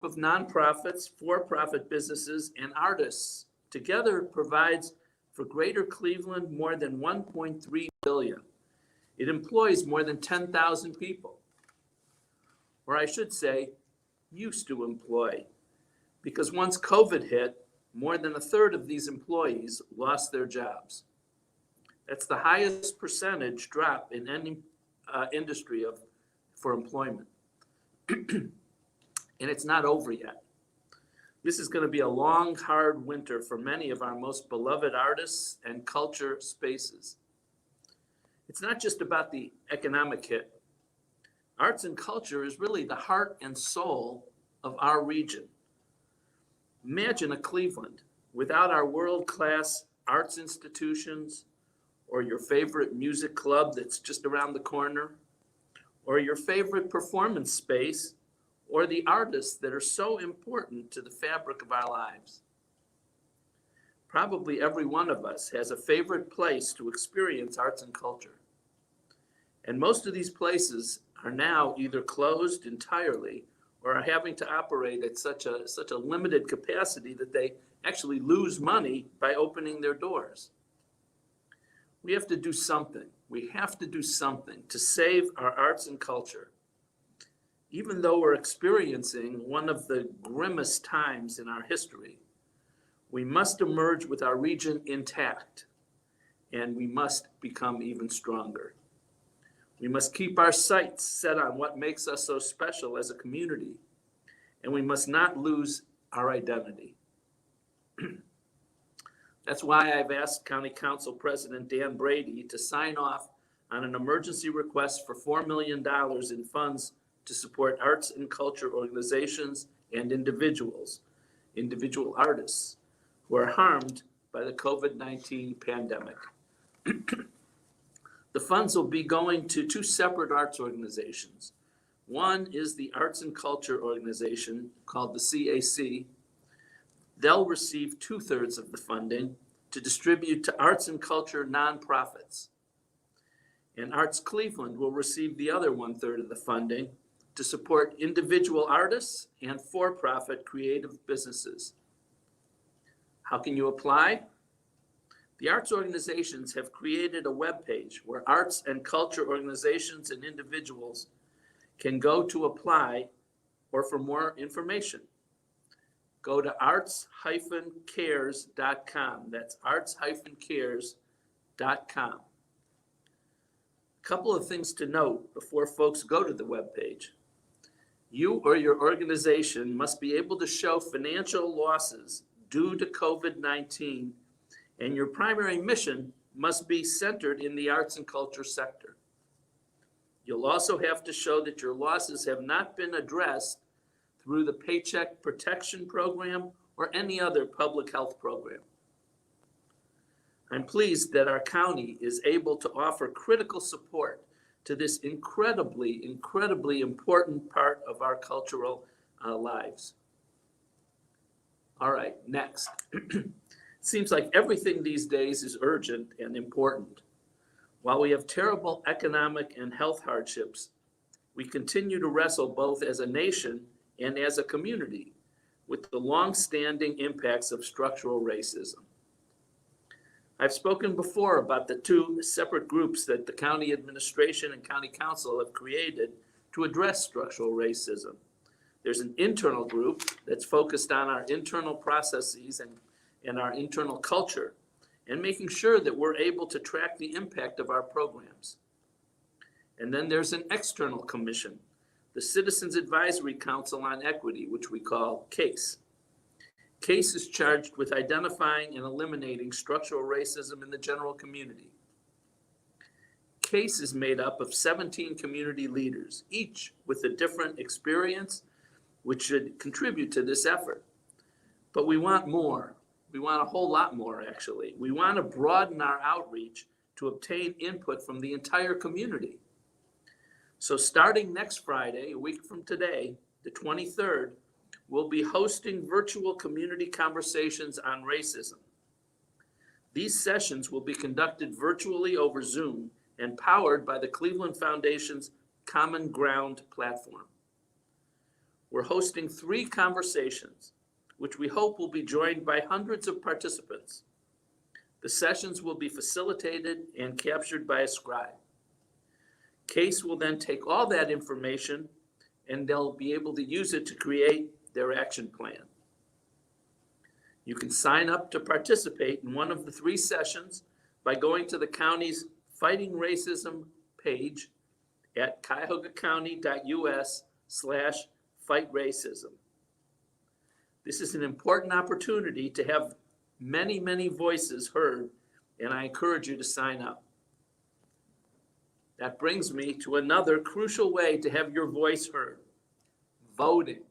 of nonprofits, for-profit businesses, and artists together provides for Greater Cleveland more than $1.3 billion. It employs more than 10,000 people. Or I should say, used to employ, because once COVID hit, more than a third of these employees lost their jobs. That's the highest percentage drop in any industry for employment. And it's not over yet. This is going to be a long, hard winter for many of our most beloved artists and culture spaces. It's not just about the economic hit. Arts and culture is really the heart and soul of our region. Imagine a Cleveland without our world-class arts institutions, or your favorite music club that's just around the corner, or your favorite performance space, or the artists that are so important to the fabric of our lives. Probably every one of us has a favorite place to experience arts and culture. And most of these places are now either closed entirely or are having to operate at such a limited capacity that they actually lose money by opening their doors. We have to do something. We have to do something to save our arts and culture. Even though we're experiencing one of the grimmest times in our history, we must emerge with our region intact, and we must become even stronger. We must keep our sights set on what makes us so special as a community, and we must not lose our identity. That's why I've asked County Council President Dan Brady to sign off on an emergency request for $4 million in funds to support arts and culture organizations and individual artists who are harmed by the COVID-19 pandemic. The funds will be going to two separate arts organizations. One is the Arts and Culture organization called the CAC. They'll receive 2/3 of the funding to distribute to arts and culture nonprofits. And Arts Cleveland will receive the other 1/3 of the funding to support individual artists and for-profit creative businesses. How can you apply? The arts organizations have created a webpage where arts and culture organizations and individuals can go to apply or for more information. Go to arts-cares.com. That's arts-cares.com. A couple of things to note before folks go to the webpage. You or your organization must be able to show financial losses due to COVID-19, and your primary mission must be centered in the arts and culture sector. You'll also have to show that your losses have not been addressed through the Paycheck Protection Program or any other public health program. I'm pleased that our county is able to offer critical support to this incredibly, incredibly important part of our cultural lives. All right, next. Seems like everything these days is urgent and important. While we have terrible economic and health hardships, we continue to wrestle both as a nation and as a community with the long-standing impacts of structural racism. I've spoken before about the two separate groups that the county administration and county council have created to address structural racism. There's an internal group that's focused on our internal processes and our internal culture, and making sure that we're able to track the impact of our programs. And then there's an external commission, the Citizens Advisory Council on Equity, which we call CASE. CASE is charged with identifying and eliminating structural racism in the general community. CASE is made up of 17 community leaders, each with a different experience, which should contribute to this effort. But we want more. We want a whole lot more, actually. We want to broaden our outreach to obtain input from the entire community. So starting next Friday, a week from today, the 23rd, we'll be hosting virtual community conversations on racism. These sessions will be conducted virtually over Zoom and powered by the Cleveland Foundation's Common Ground platform. we're hosting 3 conversations, which we hope will be joined by hundreds of participants. The sessions will be facilitated and captured by a scribe. CASE will then take all that information and they'll be able to use it to create their action plan. You can sign up to participate in one of the 3 sessions by going to the county's Fighting Racism page at cuyahogacounty.us/fightracism. This is an important opportunity to have many, many voices heard, and I encourage you to sign up. That brings me to another crucial way to have your voice heard: voting.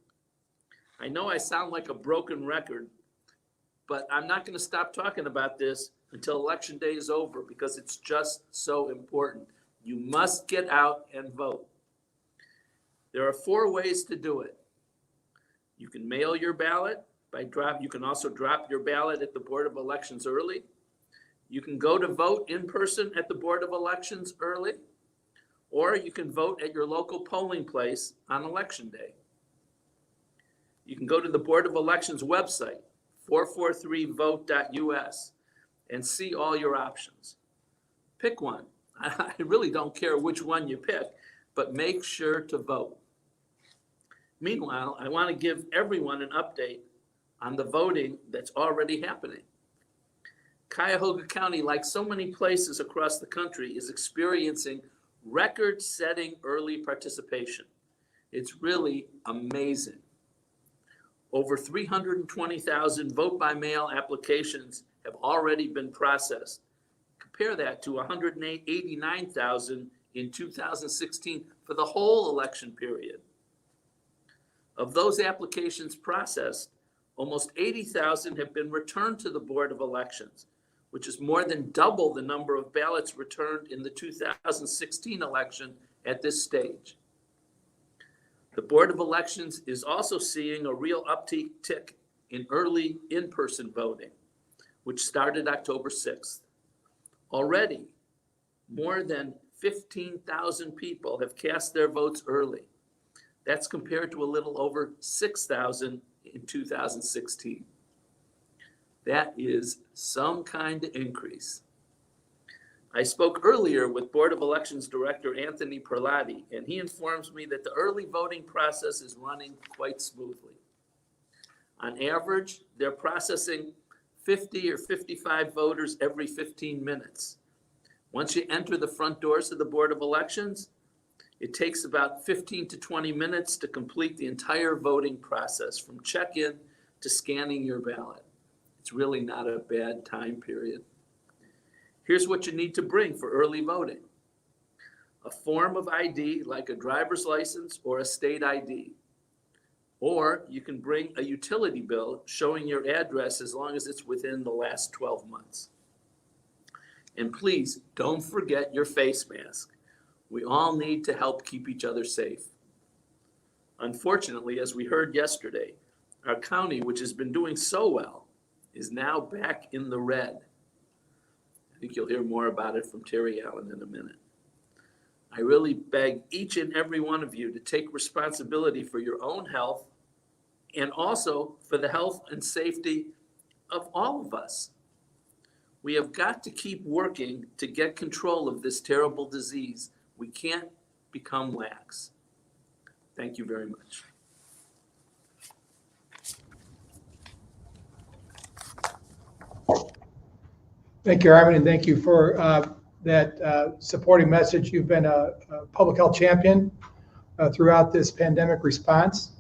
I know I sound like a broken record, but I'm not going to stop talking about this until Election Day is over because it's just so important. You must get out and vote. There are 4 ways to do it. You can mail your ballot you can also drop your ballot at the Board of Elections early. You can go to vote in person at the Board of Elections early, or you can vote at your local polling place on Election Day. You can go to the Board of Elections website, 443vote.us, and see all your options. Pick one. I really don't care which one you pick, but make sure to vote. Meanwhile, I want to give everyone an update on the voting that's already happening. Cuyahoga County, like so many places across the country, is experiencing record-setting early participation. It's really amazing. Over 320,000 vote-by-mail applications have already been processed. Compare that to 189,000 in 2016 for the whole election period. Of those applications processed, almost 80,000 have been returned to the Board of Elections, which is more than double the number of ballots returned in the 2016 election at this stage. The Board of Elections is also seeing a real uptick in early in-person voting, which started October 6th. Already, more than 15,000 people have cast their votes early. That's compared to a little over 6,000 in 2016. That is some kind of increase. I spoke earlier with Board of Elections Director Anthony Perlotti, and he informs me that the early voting process is running quite smoothly. On average, they're processing 50 or 55 voters every 15 minutes. Once you enter the front doors of the Board of Elections, it takes about 15 to 20 minutes to complete the entire voting process, from check-in to scanning your ballot. It's really not a bad time period. Here's what you need to bring for early voting: a form of ID like a driver's license or a state ID. Or you can bring a utility bill showing your address as long as it's within the last 12 months. And please don't forget your face mask. We all need to help keep each other safe. Unfortunately, as we heard yesterday, our county, which has been doing so well, is now back in the red. I think you'll hear more about it from Terry Allen in a minute. I really beg each and every one of you to take responsibility for your own health and also for the health and safety of all of us. We have got to keep working to get control of this terrible disease. We can't become lax. Thank you very much. Thank you, Armond, and thank you for that supporting message. You've been a public health champion throughout this pandemic response,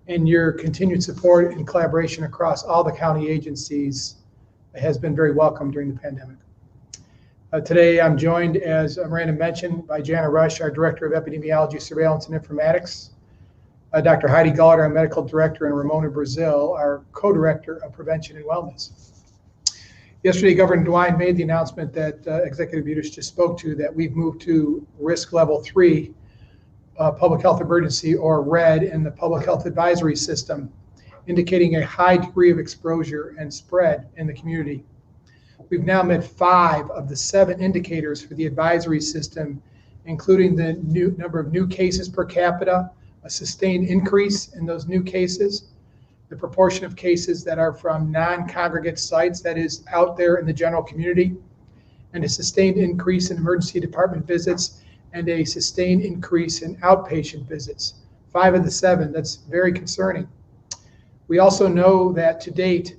and your continued support and collaboration across all the county agencies has been very welcome during the pandemic. Today, I'm joined, as Miranda mentioned, by Jana Rush, our Director of Epidemiology, Surveillance, and Informatics, Dr. Heidi Gullard, our Medical Director, and Ramona Brazil, our Co-Director of Prevention and Wellness. Yesterday, Governor DeWine made the announcement that Executive Budish just spoke to, that we've moved to risk level 3 public health emergency, or RED, in the public health advisory system, indicating a high degree of exposure and spread in the community. We've now met 5 of the 7 indicators for the advisory system, including the number of new cases per capita, a sustained increase in those new cases, the proportion of cases that are from non-congregate sites, that is out there in the general community, and a sustained increase in emergency department visits and a sustained increase in outpatient visits. 5 of the 7, that's very concerning. We also know that to date,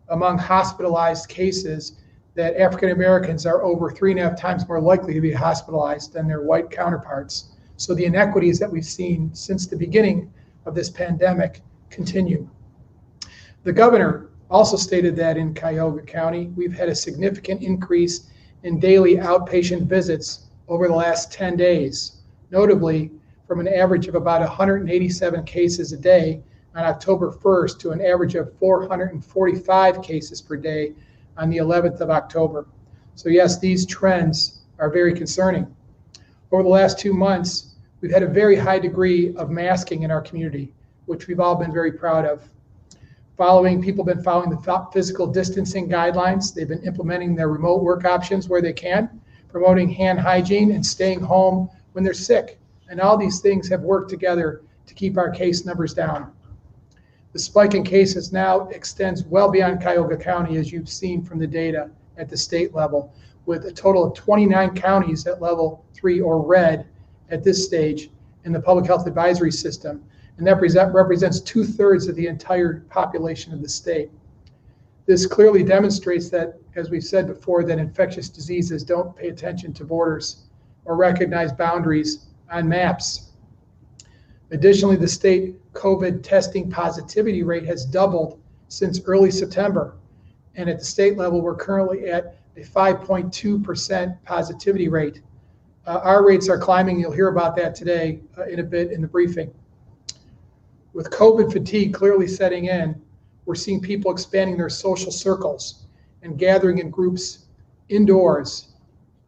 among hospitalized cases, that African Americans are over 3.5 times more likely to be hospitalized than their white counterparts. So the inequities that we've seen since the beginning of this pandemic continue. The governor also stated that in Cuyahoga County, we've had a significant increase in daily outpatient visits over the last 10 days, notably from an average of about 187 cases a day on October 1st to an average of 445 cases per day on the 11th of October. So yes, these trends are very concerning. Over the last 2 months, we've had a very high degree of masking in our community, which we've all been very proud of. People have been following the physical distancing guidelines. They've been implementing their remote work options where they can, promoting hand hygiene and staying home when they're sick. And all these things have worked together to keep our case numbers down. The spike in cases now extends well beyond Cuyahoga County, as you've seen from the data at the state level, with a total of 29 counties at level 3 or red at this stage in the public health advisory system. And that represents 2/3 of the entire population of the state. This clearly demonstrates that, as we've said before, that infectious diseases don't pay attention to borders or recognize boundaries on maps. Additionally, the state COVID testing positivity rate has doubled since early September. And at the state level, we're currently at a 5.2% positivity rate. Our rates are climbing. You'll hear about that today in a bit in the briefing. With COVID fatigue clearly setting in, we're seeing people expanding their social circles and gathering in groups indoors.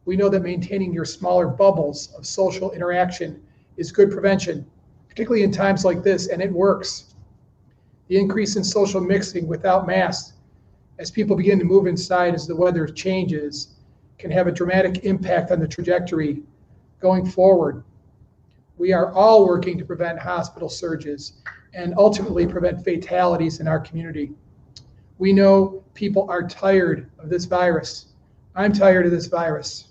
We know that maintaining your smaller bubbles of social interaction is good prevention, particularly in times like this, and it works. The increase in social mixing without masks, as people begin to move inside as the weather changes, can have a dramatic impact on the trajectory going forward. We are all working to prevent hospital surges and ultimately prevent fatalities in our community. We know people are tired of this virus. I'm tired of this virus.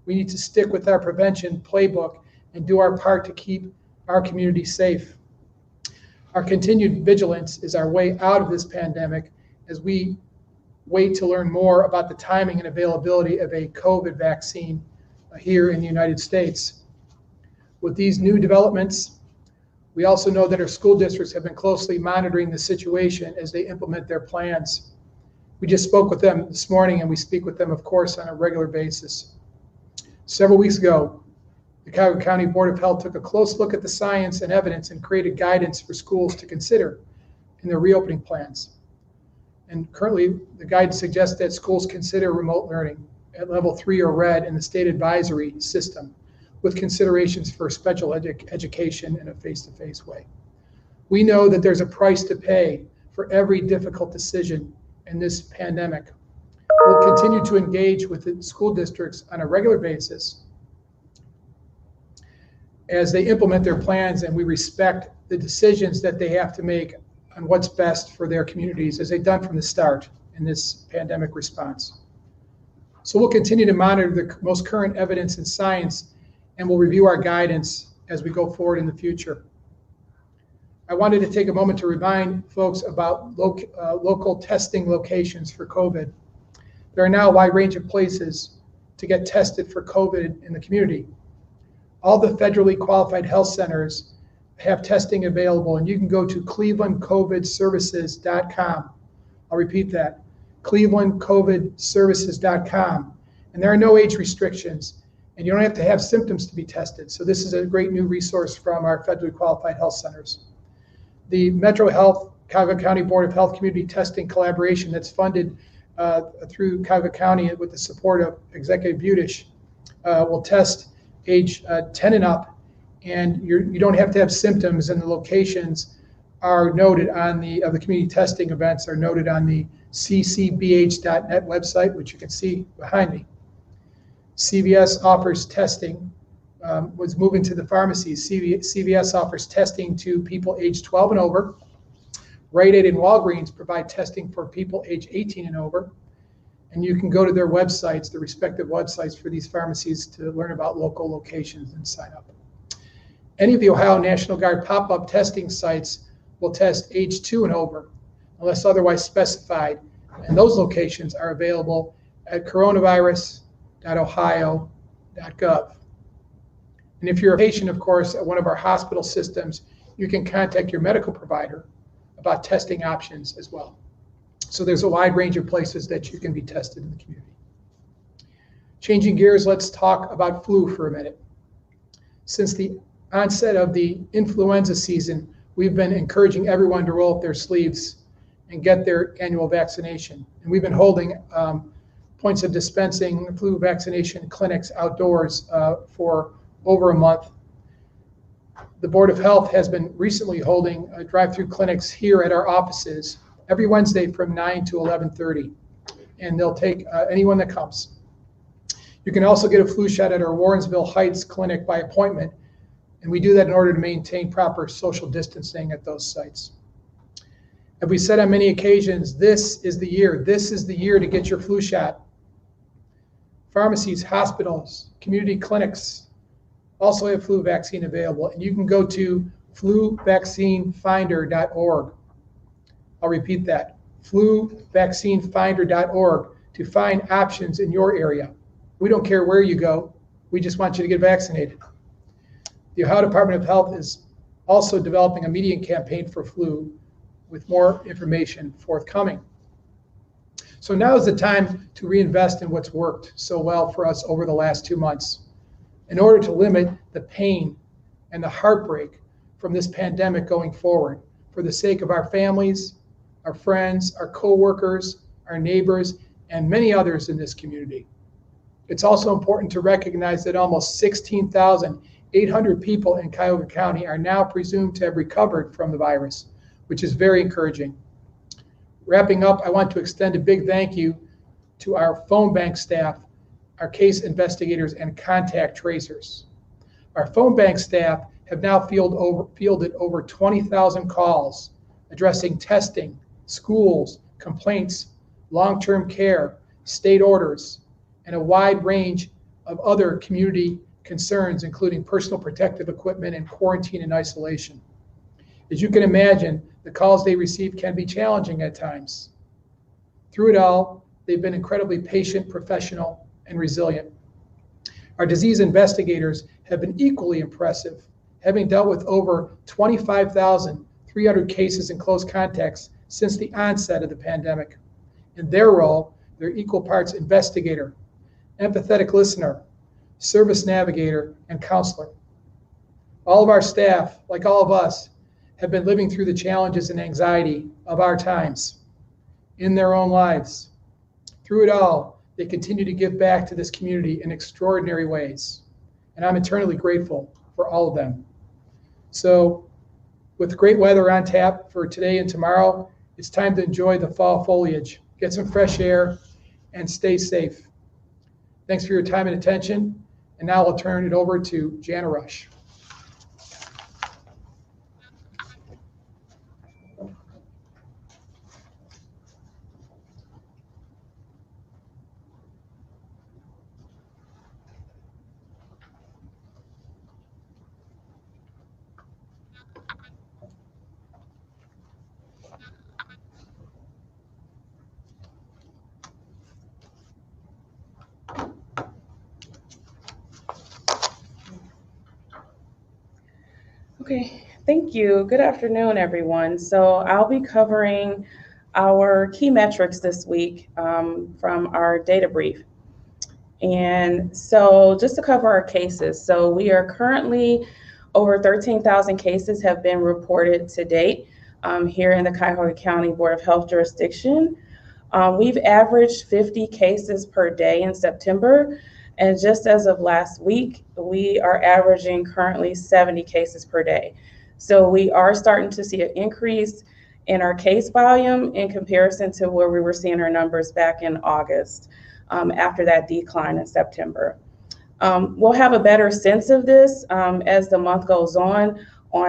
We need to stick with our prevention playbook and do our part to keep our community safe. Our continued vigilance is our way out of this pandemic as we wait to learn more about the timing and availability of a COVID vaccine here in the United States. With these new developments, we also know that our school districts have been closely monitoring the situation as they implement their plans. We just spoke with them this morning, and we speak with them, of course, on a regular basis. Several weeks ago, the Cuyahoga County Board of Health took a close look at the science and evidence and created guidance for schools to consider in their reopening plans. And currently, the guidance suggests that schools consider remote learning at level 3 or red in the state advisory system, with considerations for special education in a face-to-face way. We know that there's a price to pay for every difficult decision in this pandemic. We'll continue to engage with the school districts on a regular basis as they implement their plans, and we respect the decisions that they have to make on what's best for their communities, as they've done from the start in this pandemic response. So we'll continue to monitor the most current evidence and science, and we'll review our guidance as we go forward in the future. I wanted to take a moment to remind folks about local testing locations for COVID. There are now a wide range of places to get tested for COVID in the community. All the federally qualified health centers have testing available, and you can go to clevelandcovidservices.com. I'll repeat that, clevelandcovidservices.com. And there are no age restrictions, and you don't have to have symptoms to be tested. So this is a great new resource from our federally qualified health centers. The Metro Health Cuyahoga County Board of Health Community Testing Collaboration that's funded through Cuyahoga County with the support of Executive Budish will test age 10 and up, and you don't have to have symptoms, and the locations are noted on the community testing events are noted on the ccbh.net website, which you can see behind me. CVS offers testing was moving to the pharmacies. CVS offers testing to people aged 12 and over. Rite Aid and Walgreens provide testing for people aged 18 and over. And you can go to their websites, the respective websites for these pharmacies, to learn about local locations and sign up. Any of the Ohio National Guard pop-up testing sites will test age 2 and over, unless otherwise specified, and those locations are available at coronavirus.ohio.gov. And if you're a patient, of course, at one of our hospital systems, you can contact your medical provider about testing options as well. So there's a wide range of places that you can be tested in the community. Changing gears, let's talk about flu for a minute. Since the onset of the influenza season, we've been encouraging everyone to roll up their sleeves and get their annual vaccination. And we've been holding points of dispensing flu vaccination clinics outdoors for over a month. The Board of Health has been recently holding drive-through clinics here at our offices every Wednesday from 9 to 11:30, and they'll take anyone that comes. You can also get a flu shot at our Warrensville Heights clinic by appointment, and we do that in order to maintain proper social distancing at those sites. As we said on many occasions, this is the year to get your flu shot. Pharmacies, hospitals, community clinics also have flu vaccine available, and you can go to fluvaccinefinder.org. I'll repeat that, fluvaccinefinder.org, to find options in your area. We don't care where you go, we just want you to get vaccinated. The Ohio Department of Health is also developing a media campaign for flu with more information forthcoming. So now is the time to reinvest in what's worked so well for us over the last 2 months in order to limit the pain and the heartbreak from this pandemic going forward, for the sake of our families, our friends, our co-workers, our neighbors, and many others in this community. It's also important to recognize that almost 16,800 people in Cuyahoga County are now presumed to have recovered from the virus, which is very encouraging. Wrapping up, I want to extend a big thank you to our phone bank staff, our case investigators, and contact tracers. Our phone bank staff have now fielded over 20,000 calls addressing testing, schools, complaints, long-term care, state orders, and a wide range of other community concerns, including personal protective equipment and quarantine and isolation. As you can imagine, the calls they receive can be challenging at times. Through it all, they've been incredibly patient, professional, and resilient. Our disease investigators have been equally impressive, having dealt with over 25,300 cases and close contacts since the onset of the pandemic. In their role, they're equal parts investigator, empathetic listener, service navigator, and counselor. All of our staff, like all of us, have been living through the challenges and anxiety of our times in their own lives. Through it all, they continue to give back to this community in extraordinary ways, and I'm eternally grateful for all of them. So, with great weather on tap for today and tomorrow, it's time to enjoy the fall foliage, get some fresh air, and stay safe. Thanks for your time and attention, and now I'll turn it over to Jana Rush. Okay, thank you. Good afternoon, everyone. So I'll be covering our key metrics this week from our data brief. And so just to cover our cases, so we are currently over 13,000 cases have been reported to date here in the Cuyahoga County Board of Health jurisdiction. We've averaged 50 cases per day in September. And just as of last week, we are averaging currently 70 cases per day. So we are starting to see an increase in our case volume in comparison to where we were seeing our numbers back in August after that decline in September. We'll have a better sense of this as the month goes on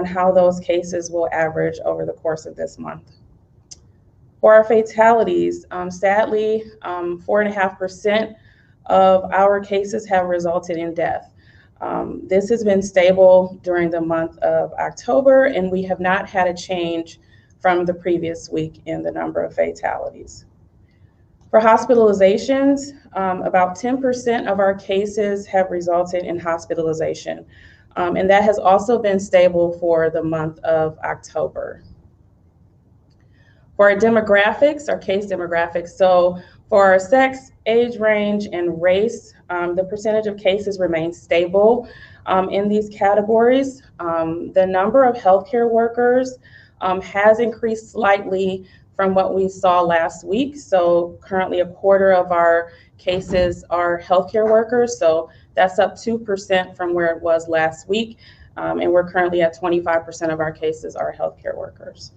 how those cases will average over the course of this month. For our fatalities, sadly, 4.5% of our cases have resulted in death. This has been stable during the month of October, and we have not had a change from the previous week in the number of fatalities. For hospitalizations, about 10% of our cases have resulted in hospitalization, and that has also been stable for the month of October. For our demographics, our case demographics, so for our sex, age range, and race, the percentage of cases remains stable in these categories. The number of healthcare workers has increased slightly from what we saw last week. So currently a quarter of our cases are healthcare workers. So that's up 2% from where it was last week. And we're currently at 25% of our cases are healthcare workers.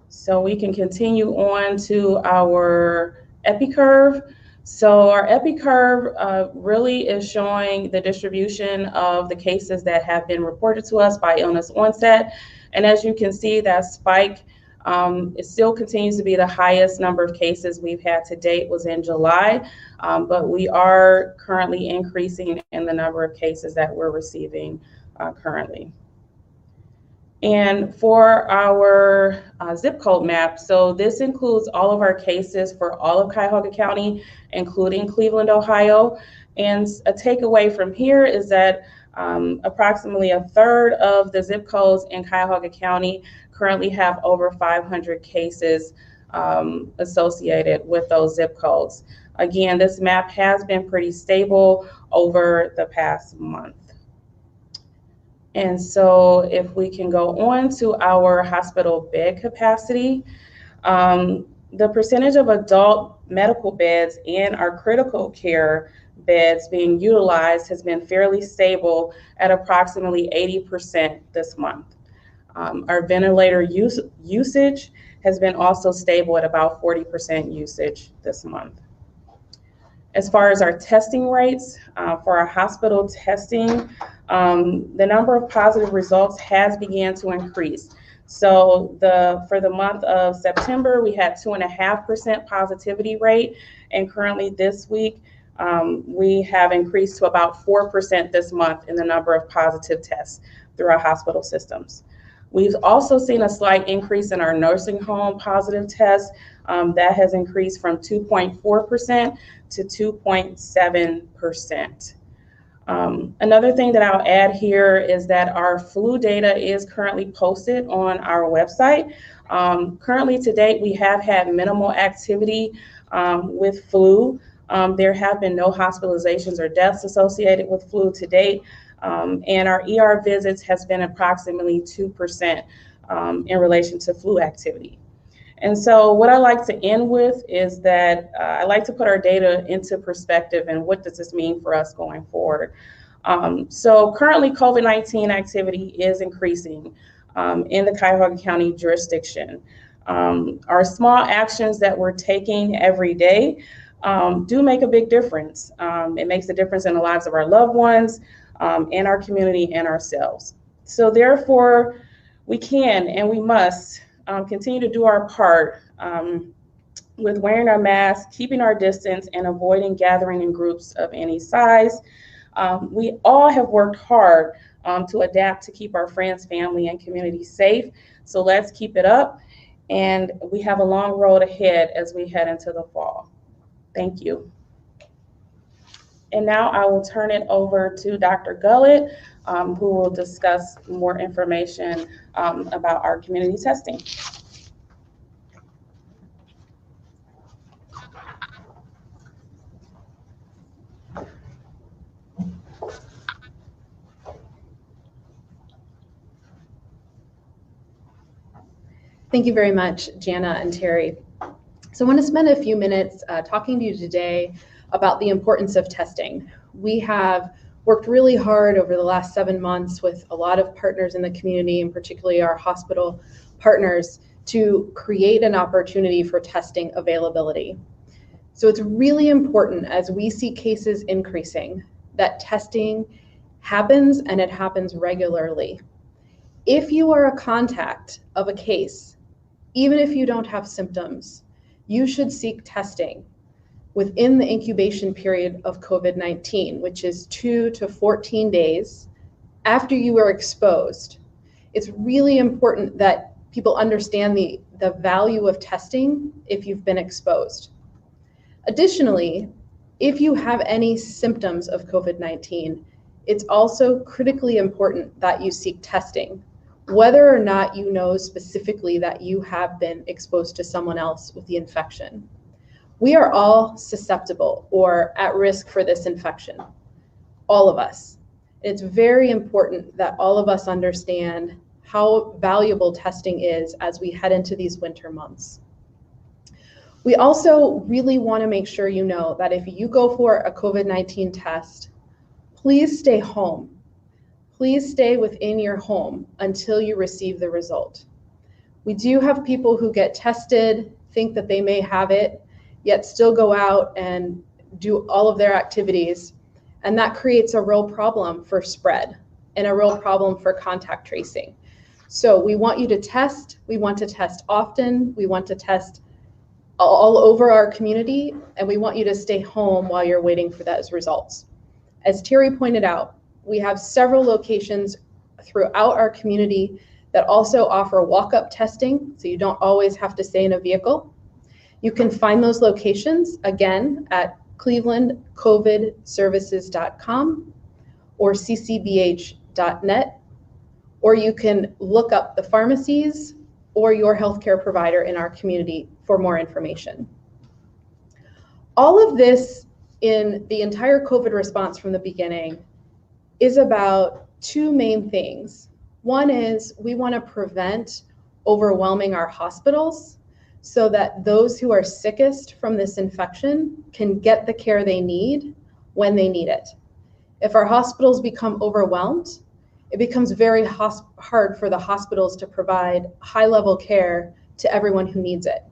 So we can continue on to our EpiCurve. So our EpiCurve really is showing the distribution of the cases that have been reported to us by illness onset. And as you can see, that spike, it still continues to be the highest number of cases we've had to date was in July, but we are currently increasing in the number of cases that we're receiving currently. And for our zip code map, so this includes all of our cases for all of Cuyahoga County, including Cleveland, Ohio. And a takeaway from here is that approximately a third of the zip codes in Cuyahoga County currently have over 500 cases associated with those zip codes. Again, this map has been pretty stable over the past month. And so if we can go on to our hospital bed capacity, the percentage of adult medical beds and our critical care beds being utilized has been fairly stable at approximately 80% this month. Our ventilator usage has been also stable at about 40% usage this month. As far as our testing rates, for our hospital testing, the number of positive results has began to increase. So for the month of September, we had 2.5% positivity rate, and currently this week, we have increased to about 4% this month in the number of positive tests through our hospital systems. We've also seen a slight increase in our nursing home positive tests. That has increased from 2.4% to 2.7%. Another thing that I'll add here is that our flu data is currently posted on our website. Currently to date, we have had minimal activity with flu. There have been no hospitalizations or deaths associated with flu to date. And our ER visits has been approximately 2% in relation to flu activity. And so what I like to end with is that I like to put our data into perspective and what does this mean for us going forward. So currently COVID-19 activity is increasing in the Cuyahoga County jurisdiction. Our small actions that we're taking every day do make a big difference. It makes a difference in the lives of our loved ones, in our community, and ourselves. So therefore, we can and we must continue to do our part with wearing our masks, keeping our distance, and avoiding gathering in groups of any size. We all have worked hard to adapt to keep our friends, family, and community safe. So let's keep it up. And we have a long road ahead as we head into the fall. Thank you. And now I will turn it over to Dr. Gullett, who will discuss more information about our community testing. Thank you very much, Jana and Terry. So I want to spend a few minutes talking to you today about the importance of testing. We have worked really hard over the last 7 months with a lot of partners in the community, and particularly our hospital partners, to create an opportunity for testing availability. So it's really important as we see cases increasing that testing happens and it happens regularly. If you are a contact of a case, even if you don't have symptoms, you should seek testing within the incubation period of COVID-19, which is 2 to 14 days after you were exposed. It's really important that people understand the value of testing if you've been exposed. Additionally, if you have any symptoms of COVID-19, it's also critically important that you seek testing, whether or not you know specifically that you have been exposed to someone else with the infection. We are all susceptible or at risk for this infection, all of us. It's very important that all of us understand how valuable testing is as we head into these winter months. We also really want to make sure you know that if you go for a COVID-19 test, please stay home. Please stay within your home until you receive the result. We do have people who get tested, think that they may have it, yet still go out and do all of their activities. And that creates a real problem for spread and a real problem for contact tracing. So we want you to test. We want to test often. We want to test all over our community, and we want you to stay home while you're waiting for those results. As Terry pointed out, we have several locations throughout our community that also offer walk-up testing, so you don't always have to stay in a vehicle. You can find those locations, again, at clevelandcovidservices.com or ccbh.net, or you can look up the pharmacies or your healthcare provider in our community for more information. All of this in the entire COVID response from the beginning is about two main things. One is we want to prevent overwhelming our hospitals so that those who are sickest from this infection can get the care they need when they need it. If our hospitals become overwhelmed, it becomes very hard for the hospitals to provide high-level care to everyone who needs it.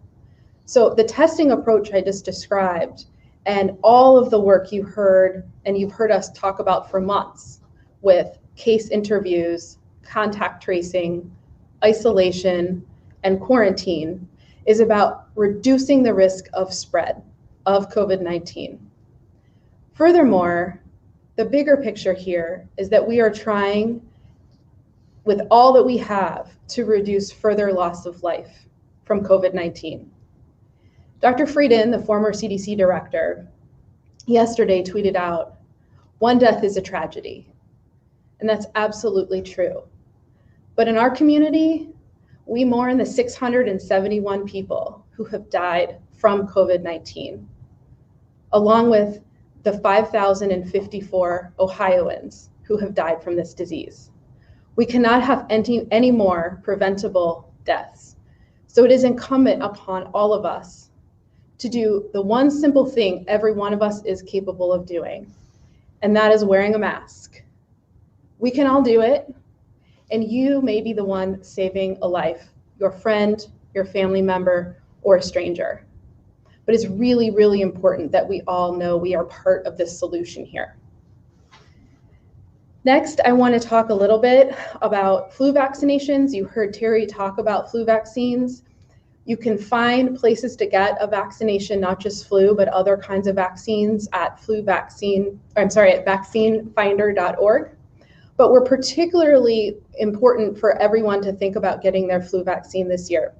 So the testing approach I just described and all of the work you heard and you've heard us talk about for months with case interviews, contact tracing, isolation, and quarantine is about reducing the risk of spread of COVID-19. Furthermore, the bigger picture here is that we are trying with all that we have to reduce further loss of life from COVID-19. Dr. Frieden, the former CDC director, yesterday tweeted out, "One death is a tragedy." And that's absolutely true. But in our community, we mourn the 671 people who have died from COVID-19, along with the 5,054 Ohioans who have died from this disease. We cannot have any more preventable deaths. So it is incumbent upon all of us to do the one simple thing every one of us is capable of doing, and that is wearing a mask. We can all do it, and you may be the one saving a life, your friend, your family member, or a stranger. But it's really, really important that we all know we are part of this solution here. Next, I want to talk a little bit about flu vaccinations. You heard Terry talk about flu vaccines. You can find places to get a vaccination, not just flu, but other kinds of vaccines at vaccinefinder.org. But we're particularly important for everyone to think about getting their flu vaccine this year.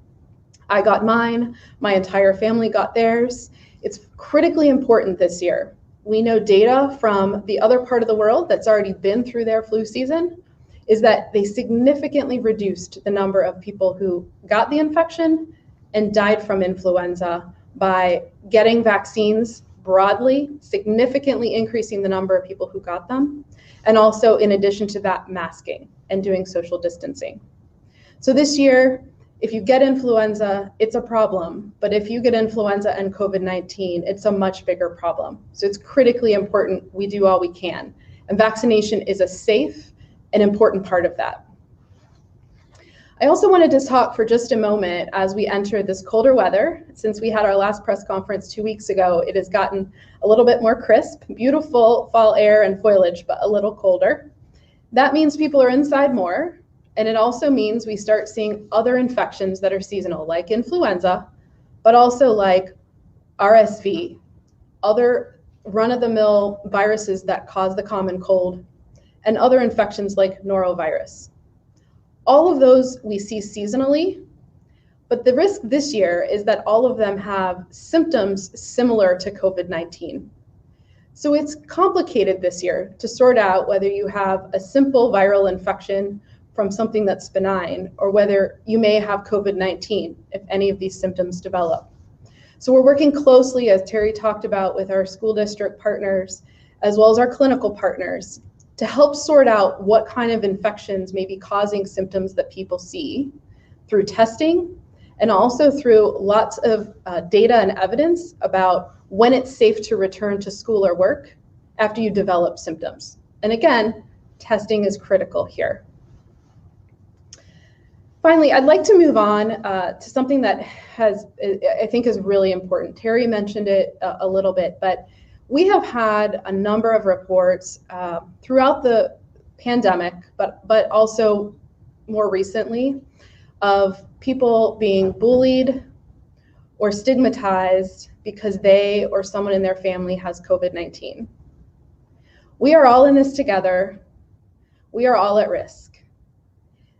I got mine, my entire family got theirs. It's critically important this year. We know data from the other part of the world that's already been through their flu season is that they significantly reduced the number of people who got the infection and died from influenza by getting vaccines broadly, significantly increasing the number of people who got them, and also in addition to that, masking and doing social distancing. So this year, if you get influenza, it's a problem, but if you get influenza and COVID-19, it's a much bigger problem. So it's critically important we do all we can. And vaccination is a safe and important part of that. I also wanted to talk for just a moment as we enter this colder weather. Since we had our last press conference 2 weeks ago, it has gotten a little bit more crisp, beautiful fall air and foliage, but a little colder. That means people are inside more, and it also means we start seeing other infections that are seasonal, like influenza, but also like RSV, other run-of-the-mill viruses that cause the common cold, and other infections like norovirus. All of those we see seasonally, but the risk this year is that all of them have symptoms similar to COVID-19. So it's complicated this year to sort out whether you have a simple viral infection from something that's benign or whether you may have COVID-19 if any of these symptoms develop. So we're working closely, as Terry talked about, with our school district partners, as well as our clinical partners, to help sort out what kind of infections may be causing symptoms that people see through testing, and also through lots of data and evidence about when it's safe to return to school or work after you develop symptoms. And again, testing is critical here. Finally, I'd like to move on to something that I think is really important. Terry mentioned it a little bit, but we have had a number of reports throughout the pandemic, but also more recently, of people being bullied or stigmatized because they or someone in their family has COVID-19. We are all in this together. We are all at risk.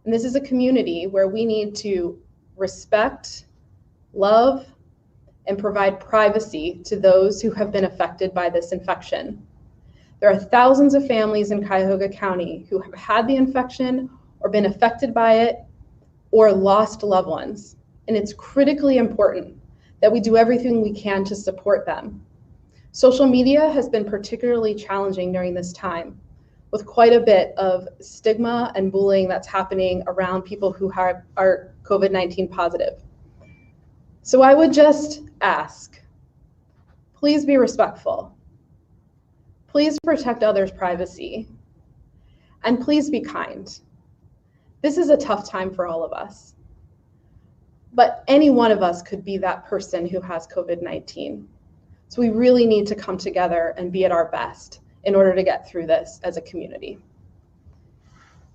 And this is a community where we need to respect, love, and provide privacy to those who have been affected by this infection. There are thousands of families in Cuyahoga County who have had the infection or been affected by it or lost loved ones. And it's critically important that we do everything we can to support them. Social media has been particularly challenging during this time, with quite a bit of stigma and bullying that's happening around people who are COVID-19 positive. So I would just ask, please be respectful. Please protect others' privacy. And please be kind. This is a tough time for all of us. But any one of us could be that person who has COVID-19. So we really need to come together and be at our best in order to get through this as a community.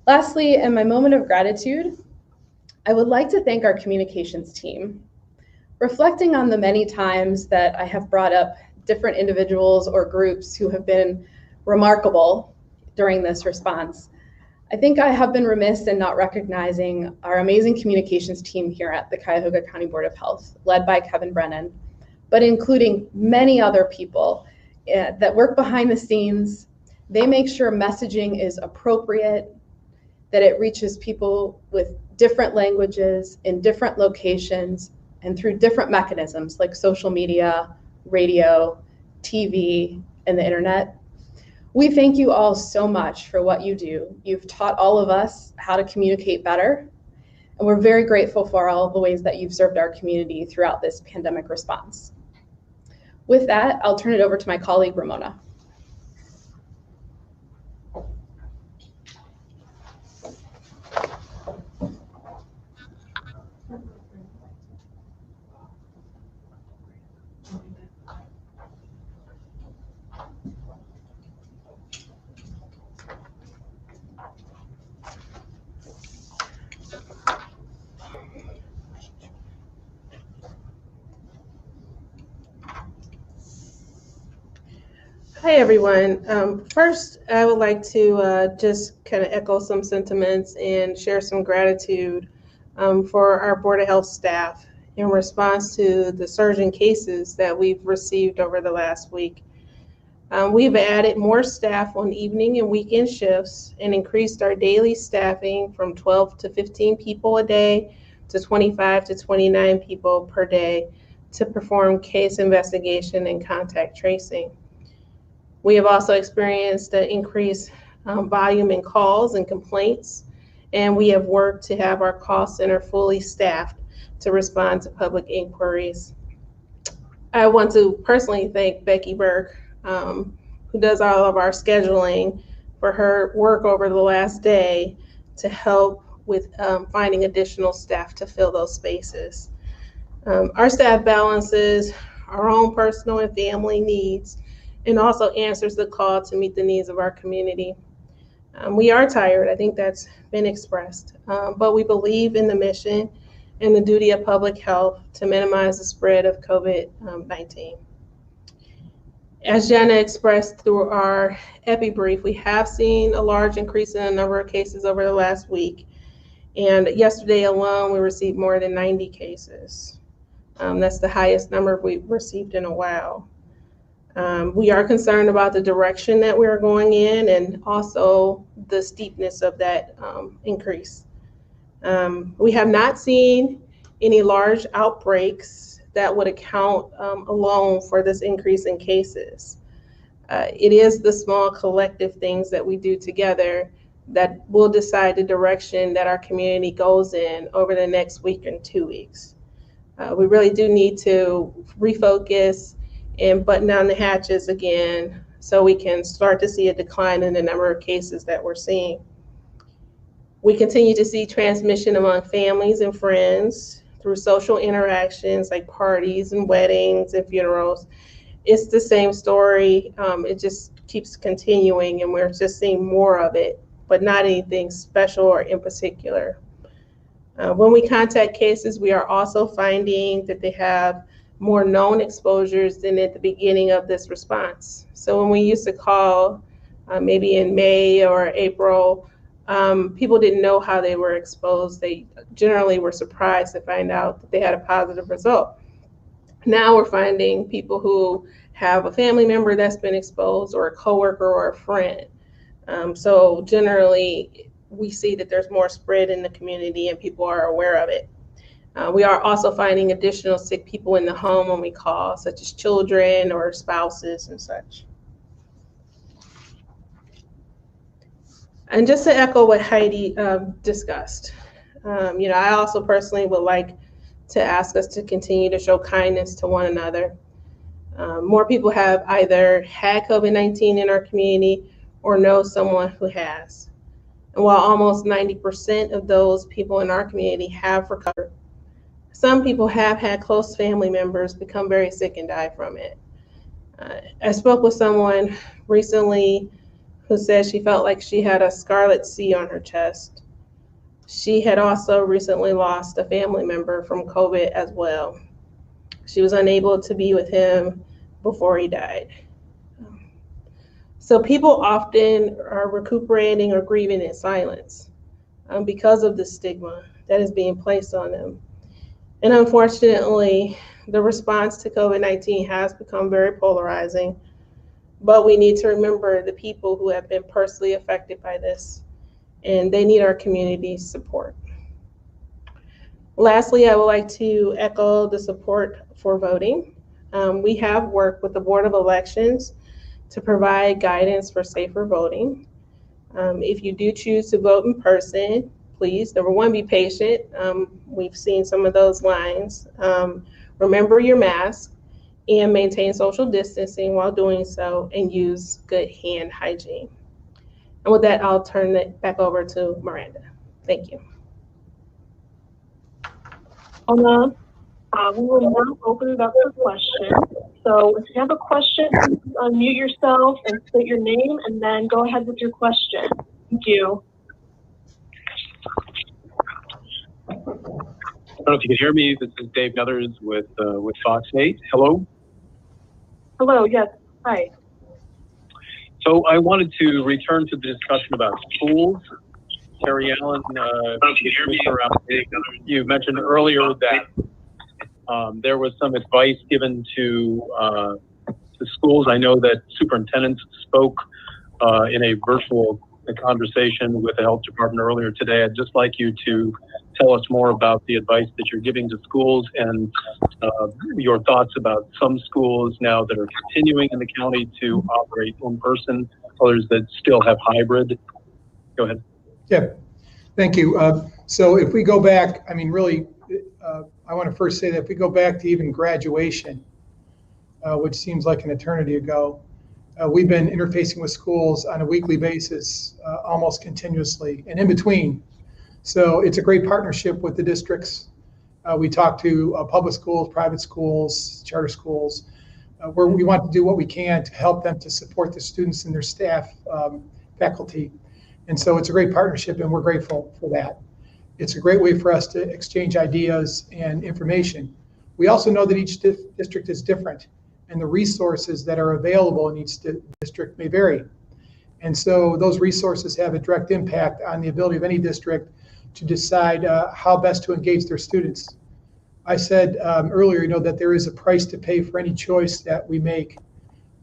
Lastly, in my moment of gratitude, I would like to thank our communications team. Reflecting on the many times that I have brought up different individuals or groups who have been remarkable during this response, I think I have been remiss in not recognizing our amazing communications team here at the Cuyahoga County Board of Health, led by Kevin Brennan, but including many other people that work behind the scenes. They make sure messaging is appropriate, that it reaches people with different languages in different locations and through different mechanisms like social media, radio, TV, and the internet. We thank you all so much for what you do. You've taught all of us how to communicate better, and we're very grateful for all the ways that you've served our community throughout this pandemic response. With that, I'll turn it over to my colleague, Ramona. Hi, everyone. First, I would like to just kind of echo some sentiments and share some gratitude for our Board of Health staff in response to the surge in cases that we've received over the last week. We've added more staff on evening and weekend shifts and increased our daily staffing from 12 to 15 people a day to 25 to 29 people per day to perform case investigation and contact tracing. We have also experienced an increased volume in calls and complaints, and we have worked to have our call center fully staffed to respond to public inquiries. I want to personally thank Becky Burke, who does all of our scheduling, for her work over the last day to help with finding additional staff to fill those spaces. Our staff balances our own personal and family needs and also answers the call to meet the needs of our community. We are tired, I think that's been expressed, but we believe in the mission and the duty of public health to minimize the spread of COVID-19. As Jenna expressed through our epi brief, we have seen a large increase in the number of cases over the last week. And yesterday alone, we received more than 90 cases. That's the highest number we've received in a while. We are concerned about the direction that we're going in and also the steepness of that increase. We have not seen any large outbreaks that would account alone for this increase in cases. It is the small collective things that we do together that will decide the direction that our community goes in over the next week and 2 weeks. We really do need to refocus and button down the hatches again so we can start to see a decline in the number of cases that we're seeing. We continue to see transmission among families and friends through social interactions like parties and weddings and funerals. It's the same story. It just keeps continuing and we're just seeing more of it, but not anything special or in particular. When we contact cases, we are also finding that they have more known exposures than at the beginning of this response. So when we used to call maybe in May or April, people didn't know how they were exposed. They generally were surprised to find out that they had a positive result. Now we're finding people who have a family member that's been exposed or a coworker or a friend. So generally, we see that there's more spread in the community and people are aware of it. We are also finding additional sick people in the home when we call, such as children or spouses and such. And just to echo what Heidi discussed, I also personally would like to ask us to continue to show kindness to one another. More people have either had COVID-19 in our community or know someone who has. And while almost 90% of those people in our community have recovered, some people have had close family members become very sick and die from it. I spoke with someone recently who said she felt like she had a scarlet C on her chest. She had also recently lost a family member from COVID as well. She was unable to be with him before he died. So people often are recuperating or grieving in silence because of the stigma that is being placed on them. And unfortunately, the response to COVID-19 has become very polarizing, but we need to remember the people who have been personally affected by this, and they need our community's support. Lastly, I would like to echo the support for voting. We have worked with the Board of Elections to provide guidance for safer voting. If you do choose to vote in person, please, number one, be patient. We've seen some of those lines. Remember your mask and maintain social distancing while doing so and use good hand hygiene. And with that, I'll turn it back over to Miranda. Thank you. Anna, we will now open it up for questions. So if you have a question, unmute yourself and state your name and then go ahead with your question. Thank you. I don't know if you can hear me. This is Dave Nuthers with Fox 8. Hello. Hello, yes, hi. So I wanted to return to the discussion about schools. Terry Allen, you mentioned earlier that there was some advice given to schools. I know that superintendents spoke in a virtual conversation with the health department earlier today. I'd just like you to tell us more about the advice that you're giving to schools and your thoughts about some schools now that are continuing in the county to operate in person, others that still have hybrid. Go ahead. Yeah, thank you. So if we go back, I mean, really, I want to first say that if we go back to even graduation, which seems like an eternity ago, we've been interfacing with schools on a weekly basis, almost continuously, and in between. So it's a great partnership with the districts. We talk to public schools, private schools, charter schools, where we want to do what we can to help them to support the students and their staff, faculty. And so it's a great partnership, and we're grateful for that. It's a great way for us to exchange ideas and information. We also know that each district is different, and the resources that are available in each district may vary. And so those resources have a direct impact on the ability of any district to decide how best to engage their students. I said earlier, that there is a price to pay for any choice that we make.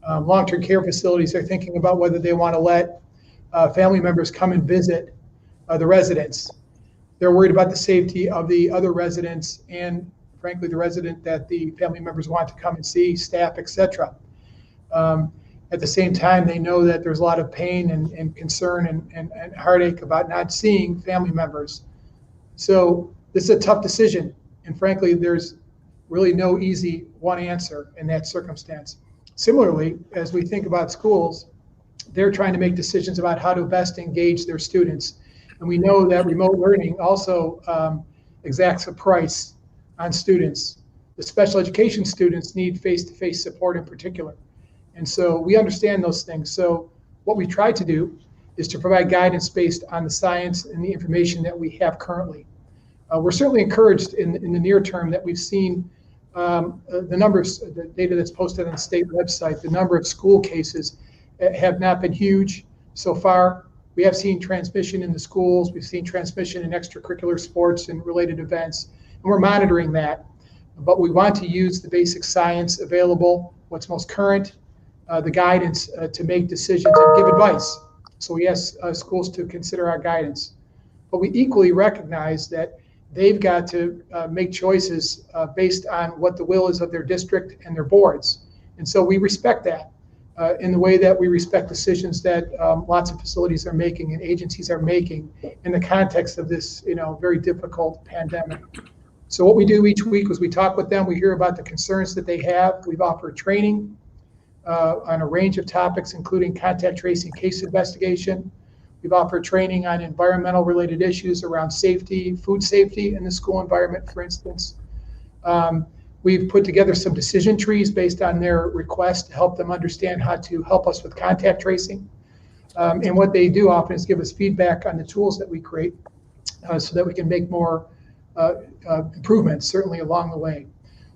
Long-term care facilities are thinking about whether they want to let family members come and visit the residents. They're worried about the safety of the other residents and, frankly, the resident that the family members want to come and see, staff, etc. At the same time, they know that there's a lot of pain and concern and heartache about not seeing family members. So this is a tough decision. And frankly, there's really no easy one answer in that circumstance. Similarly, as we think about schools, they're trying to make decisions about how to best engage their students. And we know that remote learning also exacts a price on students. The special education students need face-to-face support in particular. And so we understand those things. So what we try to do is to provide guidance based on the science and the information that we have currently. We're certainly encouraged in the near term that we've seen the numbers, the data that's posted on the state website, the number of school cases have not been huge so far. We have seen transmission in the schools. We've seen transmission in extracurricular sports and related events, and we're monitoring that. But we want to use the basic science available, what's most current, the guidance to make decisions and give advice. So we ask schools to consider our guidance. But we equally recognize that they've got to make choices based on what the will is of their district and their boards. And so we respect that in the way that we respect decisions that lots of facilities are making and agencies are making in the context of this, very difficult pandemic. So what we do each week is we talk with them. We hear about the concerns that they have. We've offered training on a range of topics, including contact tracing, case investigation. We've offered training on environmental related issues around safety, food safety in the school environment, for instance. We've put together some decision trees based on their request to help them understand how to help us with contact tracing. And what they do often is give us feedback on the tools that we create so that we can make more improvements, certainly along the way.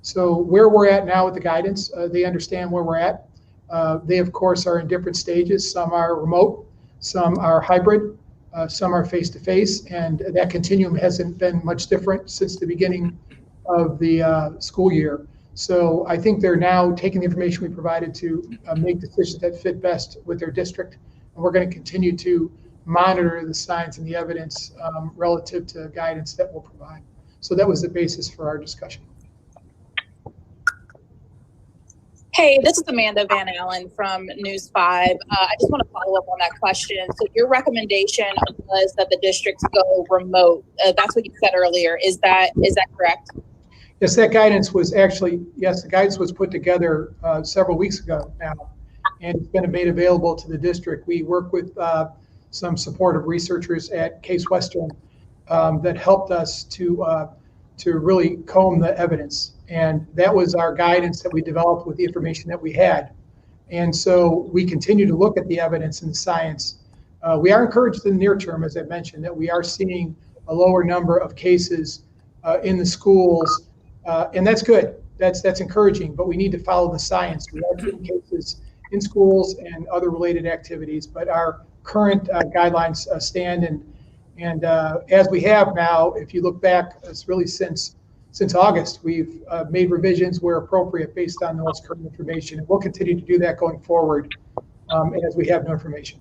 So where we're at now with the guidance, they understand where we're at. They, of course, are in different stages. Some are remote. Some are hybrid, some are face-to-face, and that continuum hasn't been much different since the beginning of the school year. So I think they're now taking the information we provided to make decisions that fit best with their district, and we're going to continue to monitor the science and the evidence relative to guidance that we'll provide. So that was the basis for our discussion. Hey, this is Amanda Van Allen from News 5. I just want to follow up on that question. So your recommendation was that the districts go remote. That's what you said earlier. Is that correct? Yes, that guidance was the guidance was put together several weeks ago now, and it's been made available to the district. We work with some supportive researchers at Case Western that helped us to really comb the evidence. And that was our guidance that we developed with the information that we had. And so we continue to look at the evidence and the science. We are encouraged in the near term, as I mentioned, that we are seeing a lower number of cases in the schools. And that's good. That's encouraging, but we need to follow the science. We are seeing cases in schools and other related activities, but our current guidelines stand. And as we have now, if you look back, it's really since August, we've made revisions where appropriate based on those current information. And we'll continue to do that going forward as we have new information.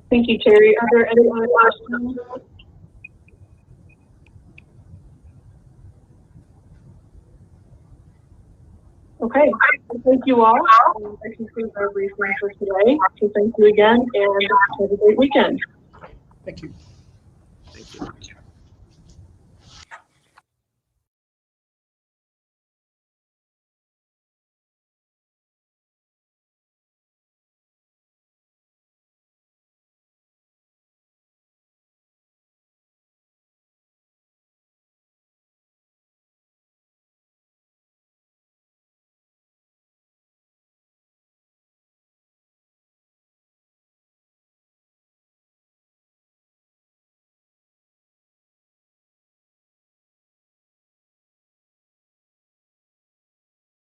Thank you, Terry. Are there any other questions? Okay, thank you all. That concludes our briefing for today. So thank you again, and have a great weekend. Thank you. Thank you.